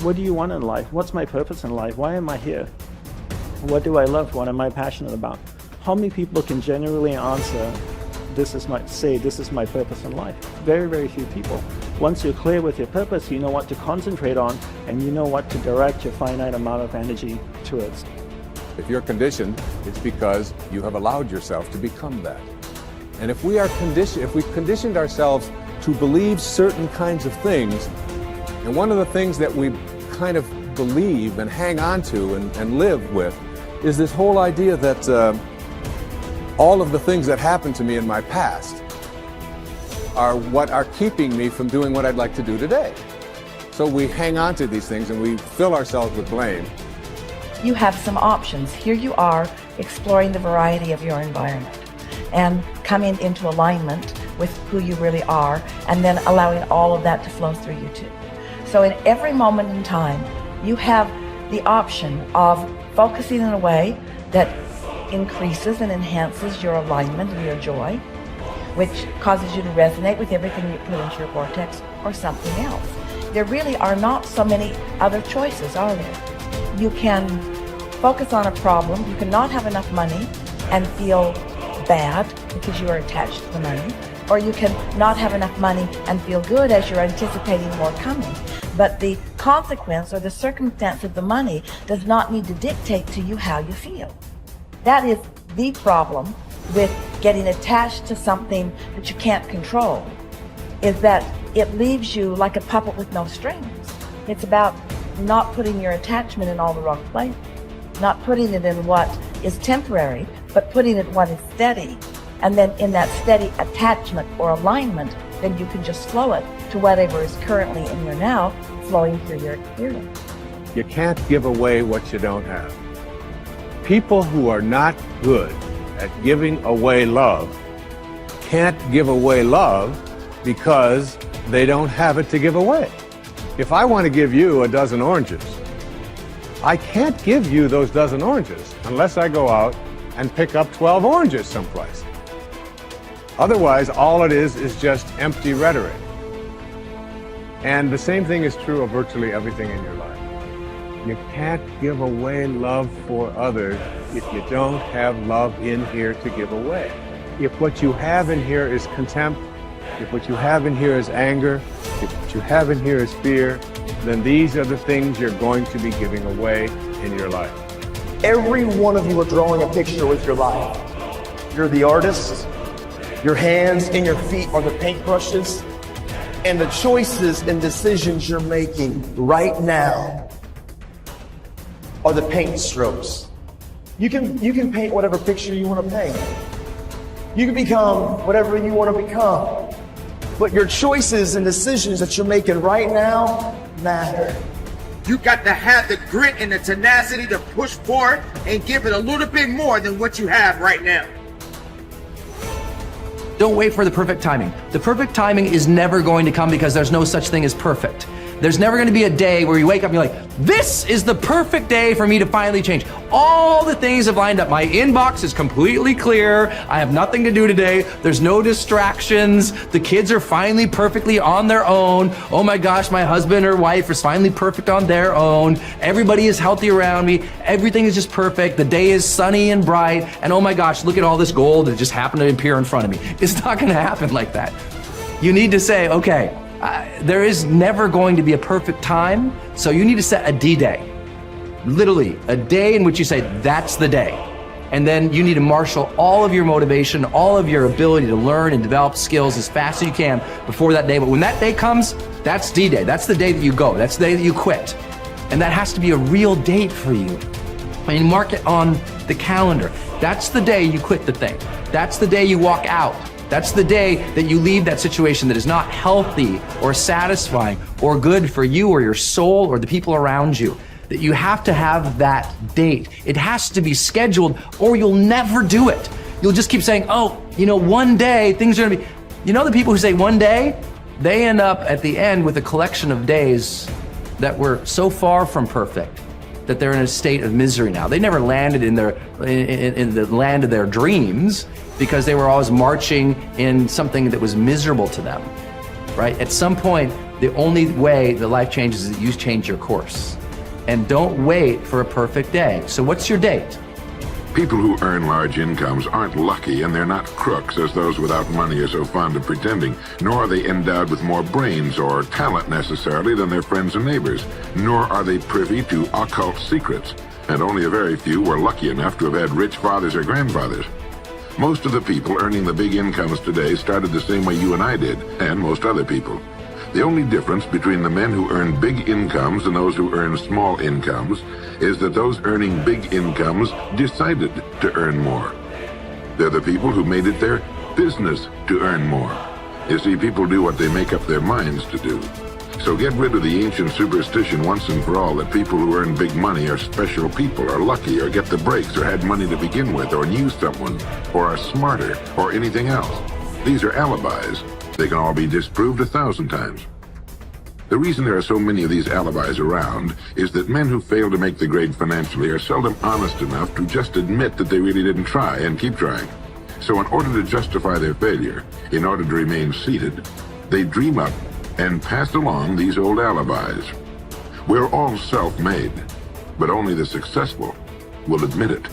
What do you want in life? What's my purpose in life? Why am I here? What do I love? What am I passionate about? How many people can genuinely answer, this is my purpose in life? Very, very few people. Once you're clear with your purpose, you know what to concentrate on, and you know what to direct your finite amount of energy towards. If you're conditioned, it's because you have allowed yourself to become that. And if we conditioned ourselves to believe certain kinds of things, and one of the things that we kind of believe and hang on to and live with is this whole idea that all of the things that happened to me in my past are what are keeping me from doing what I'd like to do today. So we hang on to these things and we fill ourselves with blame. You have some options. Here you are exploring the variety of your environment and coming into alignment with who you really are, and then allowing all of that to flow through you too. So in every moment in time, you have the option of focusing in a way that increases and enhances your alignment and your joy, which causes you to resonate with everything you put into your vortex, or something else. There really are not so many other choices, are there? You can focus on a problem. You cannot have enough money and feel bad because you are attached to the money, or you can not have enough money and feel good as you're anticipating more coming. But the consequence or the circumstance of the money does not need to dictate to you how you feel. That is the problem with getting attached to something that you can't control, is that it leaves you like a puppet with no strings. It's about not putting your attachment in all the wrong places, not putting it in what is temporary, but putting it in what is steady. And then in that steady attachment or alignment, then you can just flow it to whatever is currently in your now, flowing through your experience. You can't give away what you don't have. People who are not good at giving away love can't give away love because they don't have it to give away. If I want to give you a dozen oranges, I can't give you those dozen oranges unless I go out and pick up 12 oranges someplace. Otherwise, all it is just empty rhetoric. And the same thing is true of virtually everything in your life. You can't give away love for others if you don't have love in here to give away. If what you have in here is contempt, if what you have in here is anger, if what you have in here is fear, then these are the things you're going to be giving away in your life. Every one of you are drawing a picture with your life. You're the artist. Your hands and your feet are the paintbrushes. And the choices and decisions you're making right now are the paint strokes. You can paint whatever picture you want to paint. You can become whatever you want to become. But your choices and decisions that you're making right now matter. You got to have the grit and the tenacity to push forward and give it a little bit more than what you have right now. Don't wait for the perfect timing. The perfect timing is never going to come because there's no such thing as perfect. There's never going to be a day where you wake up and you're like, this is the perfect day for me to finally change. All the things have lined up. My inbox is completely clear. I have nothing to do today. There's no distractions. The kids are finally perfectly on their own. Oh my gosh, my husband or wife is finally perfect on their own. Everybody is healthy around me. Everything is just perfect. The day is sunny and bright. And oh my gosh, look at all this gold that just happened to appear in front of me. It's not going to happen like that. You need to say, okay, there is never going to be a perfect time, so you need to set a D-Day. Literally, a day in which you say, that's the day. And then you need to marshal all of your motivation, all of your ability to learn and develop skills as fast as you can before that day. But when that day comes, that's D-Day. That's the day that you go. That's the day that you quit. And that has to be a real date for you. And you mark it on the calendar. That's the day you quit the thing. That's the day you walk out. That's the day that you leave that situation that is not healthy or satisfying or good for you or your soul or the people around you. That you have to have that date. It has to be scheduled or you'll never do it. You'll just keep saying, oh, you know, one day things are gonna be, you know, the people who say one day, they end up at the end with a collection of days that were so far from perfect that they're in a state of misery now. They never landed in the land of their dreams because they were always marching in something that was miserable to them, right? At some point, The only way that life changes is that you change your course. And don't wait for a perfect day. So what's your date? People who earn large incomes aren't lucky, and they're not crooks as those without money are so fond of pretending, nor are they endowed with more brains or talent necessarily than their friends and neighbors, nor are they privy to occult secrets, and only a very few were lucky enough to have had rich fathers or grandfathers. Most of the people earning the big incomes today started the same way you and I did, and most other people. The only difference between the men who earn big incomes and those who earn small incomes is that those earning big incomes decided to earn more. They're the people who made it their business to earn more. You see, people do what they make up their minds to do. So get rid of the ancient superstition once and for all that people who earn big money are special people, are lucky, or get the breaks, or had money to begin with, or knew someone, or are smarter, or anything else. These are alibis. They can all be disproved 1,000 times. The reason there are so many of these alibis around is that men who fail to make the grade financially are seldom honest enough to just admit that they really didn't try and keep trying. So in order to justify their failure, in order to remain seated, they dream up and pass along these old alibis. We're all self-made, but only the successful will admit it.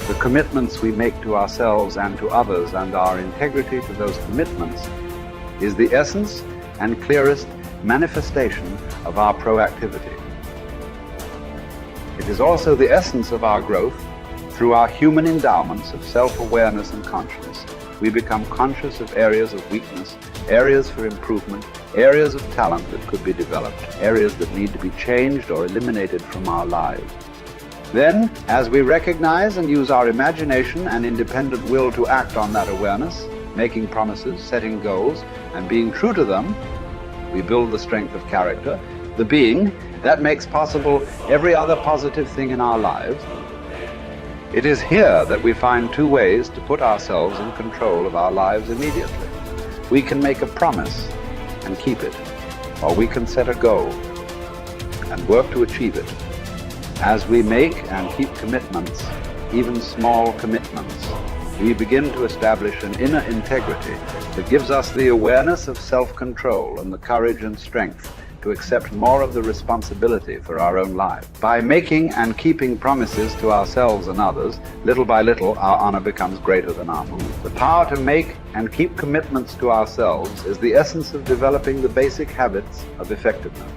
The commitments we make to ourselves and to others, and our integrity to those commitments, is the essence and clearest manifestation of our proactivity. It is also the essence of our growth through our human endowments of self-awareness and consciousness. We become conscious of areas of weakness, areas for improvement, areas of talent that could be developed, areas that need to be changed or eliminated from our lives. Then, as we recognize and use our imagination and independent will to act on that awareness, making promises, setting goals, and being true to them, we build the strength of character, the being that makes possible every other positive thing in our lives. It is here that we find two ways to put ourselves in control of our lives immediately. We can make a promise and keep it, or we can set a goal and work to achieve it. As we make and keep commitments, even small commitments, we begin to establish an inner integrity that gives us the awareness of self-control and the courage and strength to accept more of the responsibility for our own lives. By making and keeping promises to ourselves and others, little by little, our honor becomes greater than our mood. The power to make and keep commitments to ourselves is the essence of developing the basic habits of effectiveness.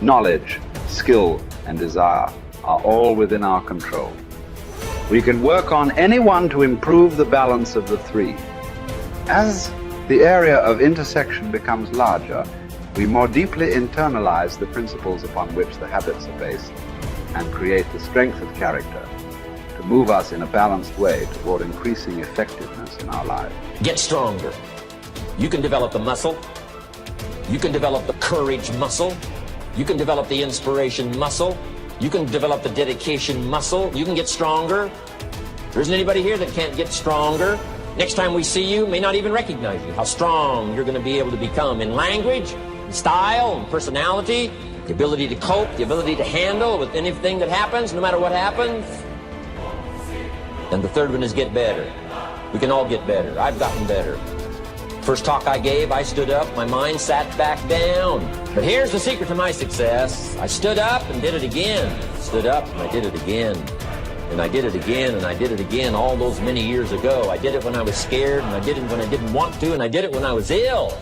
Knowledge, skill, and desire are all within our control. We can work on any one to improve the balance of the three. As the area of intersection becomes larger, we more deeply internalize the principles upon which the habits are based and create the strength of character to move us in a balanced way toward increasing effectiveness in our lives. Get stronger. You can develop the muscle. You can develop the courage muscle. You can develop the inspiration muscle. You can develop the dedication muscle. You can get stronger. There isn't anybody here that can't get stronger. Next time we see you, may not even recognize you. How strong you're going to be able to become in language, in style, in personality, the ability to cope, the ability to handle with anything that happens, no matter what happens. And the third one is get better. We can all get better. I've gotten better. First talk I gave, I stood up, my mind sat back down. But here's the secret to my success. I stood up and did it again. Stood up and I did it again. And I did it again and I did it again all those many years ago. I did it when I was scared, and I did it when I didn't want to, and I did it when I was ill.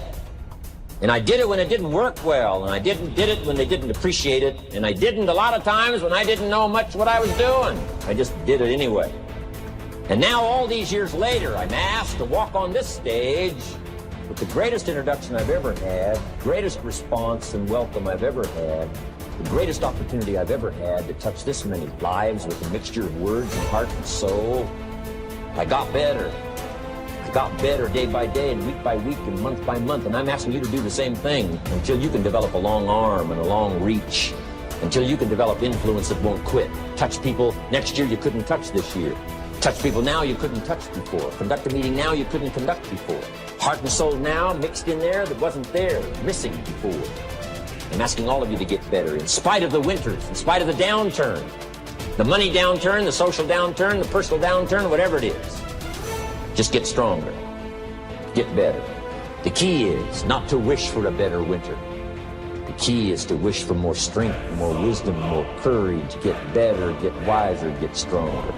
And I did it when it didn't work well, and I did it when they didn't appreciate it, and I didn't a lot of times when I didn't know much what I was doing. I just did it anyway. And now all these years later, I'm asked to walk on this stage with the greatest introduction I've ever had, greatest response and welcome I've ever had, the greatest opportunity I've ever had to touch this many lives with a mixture of words and heart and soul. I got better. I got better day by day and week by week and month by month, and I'm asking you to do the same thing until you can develop a long arm and a long reach, until you can develop influence that won't quit. Touch people next year you couldn't touch this year. Touch people now you couldn't touch before. Conduct a meeting now you couldn't conduct before. Heart and soul now mixed in there that wasn't there, missing before. I'm asking all of you to get better in spite of the winters, in spite of the downturn, the money downturn, the social downturn, the personal downturn, whatever it is. Just get stronger. Get better. The key is not to wish for a better winter, key is to wish for more strength, more wisdom, more courage, get better, get wiser, get stronger.